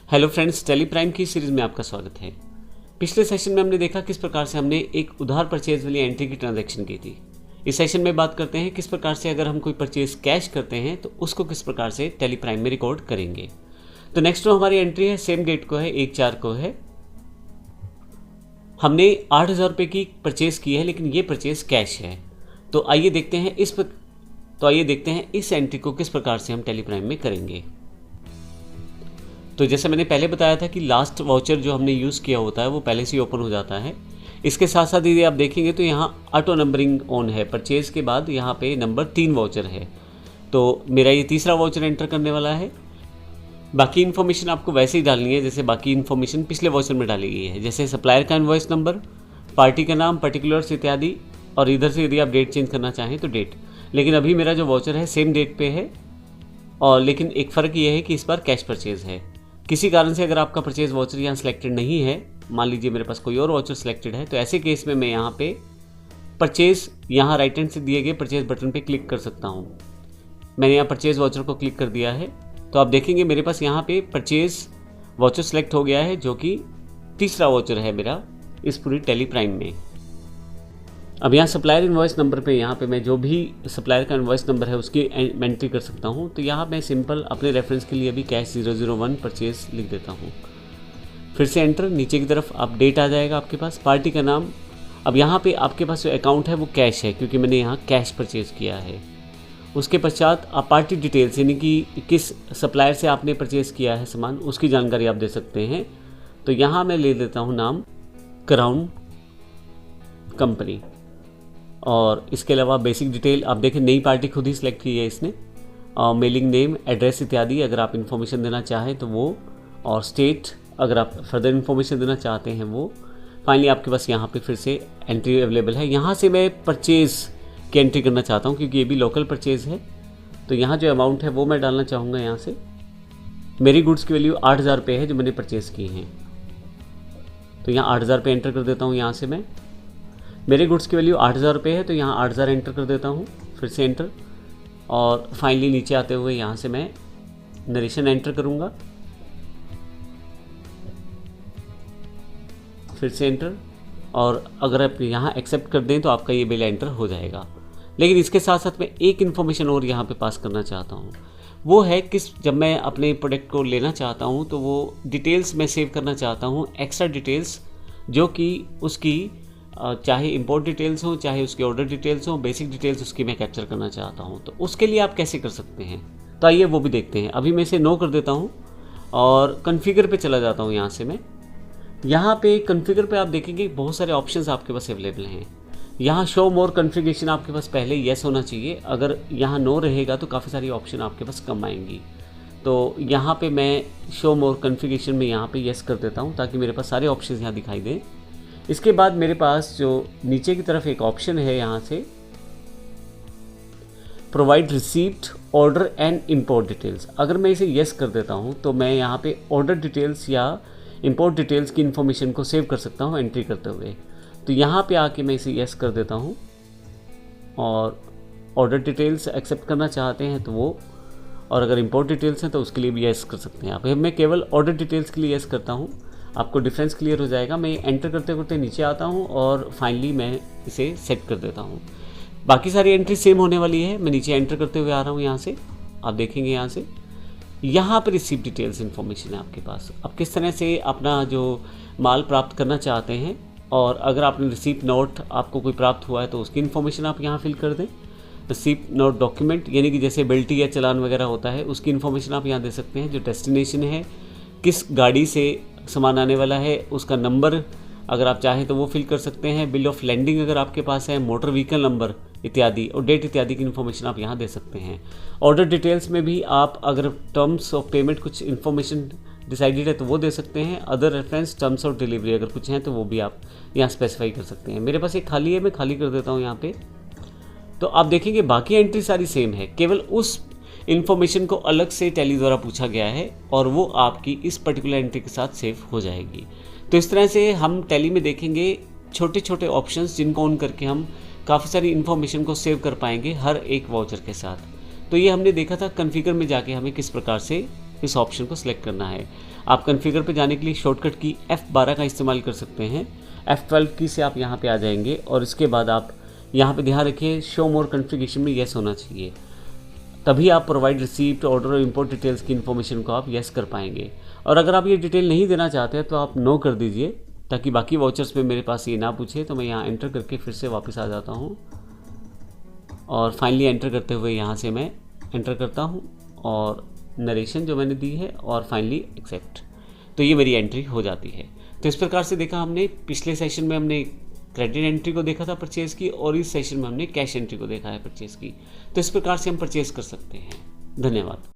Hello friends, Tally Prime की series में आपका स्वागत है। पिछले सेशन में हमने देखा किस प्रकार से हमने एक उधार परचेज वाली एंट्री की ट्रांजैक्शन की थी। इस सेशन में बात करते हैं किस प्रकार से अगर हम कोई परचेज कैश करते हैं तो उसको किस प्रकार से टेली प्राइम में रिकॉर्ड करेंगे। तो नेक्स्ट जो हमारी एंट्री है सेम डेट को है, 1/4 को है। हमने 8,000 रुपये की परचेज़ की है, लेकिन ये परचेज कैश है। तो आइए देखते हैं इस एंट्री को किस प्रकार से हम टेली प्राइम में करेंगे। तो जैसे मैंने पहले बताया था कि लास्ट वाउचर जो हमने यूज़ किया होता है वो पहले से ही ओपन हो जाता है। इसके साथ साथ यदि आप देखेंगे तो यहाँ ऑटो नंबरिंग ऑन है। परचेज़ के बाद यहाँ पे नंबर 3 वाउचर है, तो मेरा ये तीसरा वाउचर एंटर करने वाला है। बाकी इन्फॉर्मेशन आपको वैसे ही डालनी है जैसे बाकी इन्फॉर्मेशन पिछले वाउचर में डाली गई है, जैसे सप्लायर का इनवॉइस नंबर, पार्टी का नाम, पर्टिकुलर्स इत्यादि। और इधर से यदि आप डेट चेंज करना चाहें तो डेट। लेकिन अभी मेरा जो वाउचर है सेम डेट पे है, और लेकिन एक फ़र्क ये है कि इस बार कैश परचेज़ है। किसी कारण से अगर आपका परचेज वाउचर यहाँ सिलेक्टेड नहीं है, मान लीजिए मेरे पास कोई और वाउचर सिलेक्टेड है, तो ऐसे केस में मैं यहाँ पे परचेज यहाँ राइट हैंड से दिए गए परचेज बटन पे क्लिक कर सकता हूँ। मैंने यहाँ परचेज वाउचर को क्लिक कर दिया है, तो आप देखेंगे मेरे पास यहाँ पे परचेज वाउचर सेलेक्ट हो गया है, जो कि तीसरा वाउचर है मेरा इस पूरी टेली प्राइम में। अब यहाँ सप्लायर इनवॉइस नंबर पे यहाँ पे मैं जो भी सप्लायर का इनवॉइस नंबर है उसकी एंट्री कर सकता हूँ। तो यहाँ मैं सिंपल अपने रेफरेंस के लिए अभी कैश 001 परचेज लिख देता हूँ। फिर से एंटर, नीचे की तरफ आप डेट आ जाएगा आपके पास, पार्टी का नाम। अब यहाँ पे आपके पास जो अकाउंट है वो कैश है, क्योंकि मैंने यहाँ कैश परचेज किया है। उसके पश्चात आप पार्टी डिटेल्स, यानी कि किस सप्लायर से आपने परचेज़ किया है सामान, उसकी जानकारी आप दे सकते हैं। तो यहाँ मैं ले देता हूँ नाम क्राउन कंपनी, और इसके अलावा बेसिक डिटेल आप देखें नई पार्टी खुद ही सिलेक्ट की है इसने। मेलिंग नेम, एड्रेस इत्यादि अगर आप इन्फॉर्मेशन देना चाहें तो वो, और स्टेट अगर आप फर्दर इन्फॉर्मेशन देना चाहते हैं वो। फाइनली आपके पास यहाँ पे फिर से एंट्री अवेलेबल है। यहाँ से मैं परचेज़ की एंट्री करना चाहता हूँ, क्योंकि ये भी लोकल परचेज़ है। तो यहाँ जो अमाउंट है वो मैं डालना चाहूँगा। यहाँ से मेरी गुड्स की वैल्यू 8,000 रुपये है जो मैंने परचेज़ की हैं, तो यहाँ 8,000 रुपये एंटर कर देता हूँ। यहाँ से मैं, मेरे गुड्स की वैल्यू 8,000 रुपये है, तो यहाँ 8,000 एंटर कर देता हूँ। फिर से एंटर, और फाइनली नीचे आते हुए यहाँ से मैं नरेशन एंटर करूँगा। फिर से एंटर, और अगर आप यहाँ एक्सेप्ट कर दें तो आपका ये बिल एंटर हो जाएगा। लेकिन इसके साथ साथ मैं एक इन्फॉर्मेशन और यहाँ पे पास करना चाहता हूँ। वो है जब मैं अपने प्रोडक्ट को लेना चाहता हूँ तो वो डिटेल्स मैं सेव करना चाहता हूँ, एक्स्ट्रा डिटेल्स, जो कि उसकी चाहे इंपोर्ट डिटेल्स हो, चाहे उसके ऑर्डर डिटेल्स हो, बेसिक डिटेल्स उसकी मैं कैप्चर करना चाहता हूं। तो उसके लिए आप कैसे कर सकते हैं, तो आइए वो भी देखते हैं। अभी मैं इसे नो कर देता हूं और कॉन्फ़िगर पे चला जाता हूं। यहाँ से मैं, यहाँ पे कॉन्फ़िगर पे आप देखेंगे बहुत सारे ऑप्शंस आपके पास अवेलेबल हैं। यहाँ शो मोर कॉन्फ़िगरेशन आपके पास पहले येस होना चाहिए, अगर यहाँ नो रहेगा तो काफ़ी सारी ऑप्शन आपके पास कम आएंगी। तो यहाँ पे मैं शो मोर कॉन्फ़िगरेशन में यहाँ पे येस कर देता हूँ, ताकि मेरे पास सारे ऑप्शन यहाँ दिखाई दें। इसके बाद मेरे पास जो नीचे की तरफ एक ऑप्शन है, यहाँ से provide receipt, order and import details. अगर मैं इसे येस कर देता हूँ तो मैं यहाँ पे ऑर्डर डिटेल्स या इंपोर्ट डिटेल्स की इन्फॉर्मेशन को सेव कर सकता हूँ एंट्री करते हुए। तो यहाँ पे आके मैं इसे येस कर देता हूँ, और ऑर्डर डिटेल्स एक्सेप्ट करना चाहते हैं तो वो, और अगर इंपोर्ट डिटेल्स हैं तो उसके लिए भी येस कर सकते हैं आप। मैं केवल ऑर्डर डिटेल्स के लिए येस करता हूँ, आपको डिफरेंस क्लियर हो जाएगा। मैं एंटर करते करते नीचे आता हूँ और फाइनली मैं इसे सेट कर देता हूँ। बाकी सारी एंट्री सेम होने वाली है। मैं नीचे एंटर करते हुए आ रहा हूँ। यहाँ से आप देखेंगे, यहाँ पर रिसीप्ट डिटेल्स इन्फॉर्मेशन है आपके पास। अब किस तरह से अपना जो माल प्राप्त करना चाहते हैं, और अगर आपने रिसीप्ट नोट आपको कोई प्राप्त हुआ है तो उसकी इन्फॉर्मेशन आप यहाँ फिल कर दें। रिसीप्ट नोट डॉक्यूमेंट, यानी कि जैसे बिल्टी या चालान वगैरह होता है, उसकी इन्फॉर्मेशन आप यहाँ दे सकते हैं। जो डेस्टिनेशन है, किस गाड़ी से सामान आने वाला है, उसका नंबर अगर आप चाहें तो वो फिल कर सकते हैं। बिल ऑफ लैंडिंग अगर आपके पास है, मोटर व्हीकल नंबर इत्यादि, और डेट इत्यादि की इन्फॉर्मेशन आप यहाँ दे सकते हैं। ऑर्डर डिटेल्स में भी आप अगर टर्म्स ऑफ पेमेंट कुछ इन्फॉर्मेशन डिसाइडेड है तो वो दे सकते हैं। Other reference, terms of delivery अगर कुछ हैं तो वो भी आप यहाँ स्पेसिफाई कर सकते हैं। मेरे पास एक खाली है, मैं खाली कर देता हूँ यहाँ पे। तो आप देखेंगे बाकी एंट्री सारी सेम है, केवल उस इन्फॉर्मेशन को अलग से टैली द्वारा पूछा गया है, और वो आपकी इस पर्टिकुलर एंट्री के साथ सेव हो जाएगी। तो इस तरह से हम टैली में देखेंगे छोटे छोटे ऑप्शंस, जिनको ऑन करके हम काफ़ी सारी इन्फॉर्मेशन को सेव कर पाएंगे हर एक वाउचर के साथ। तो ये हमने देखा था कॉन्फ़िगर में जाके हमें किस प्रकार से इस ऑप्शन को सिलेक्ट करना है। आप कॉन्फ़िगर पे जाने के लिए शॉर्टकट की F12 का इस्तेमाल कर सकते हैं। F12 की से आप यहाँ पे आ जाएंगे और इसके बाद आप यहाँ पे ध्यान रखिए शो मोर कॉन्फ़िगरेशन में येस होना चाहिए, तभी आप प्रोवाइड रिसीप्ट, ऑर्डर और इंपोर्ट डिटेल्स की इन्फॉर्मेशन को आप येस कर पाएंगे। और अगर आप ये डिटेल नहीं देना चाहते हैं तो आप नो कर दीजिए, ताकि बाकी वाउचर्स में मेरे पास ये ना पूछे। तो मैं यहाँ एंटर करके फिर से वापस आ जाता हूँ और फाइनली एंटर करते हुए यहाँ से मैं एंटर करता हूँ और नरेशन जो मैंने दी है और फाइनली एक्सेप्ट, तो ये मेरी एंट्री हो जाती है। तो इस प्रकार से देखा हमने, पिछले सेशन में हमने क्रेडिट एंट्री को देखा था परचेज़ की, और इस सेशन में हमने कैश एंट्री को देखा है परचेज़ की। तो इस प्रकार से हम परचेज़ कर सकते हैं। धन्यवाद।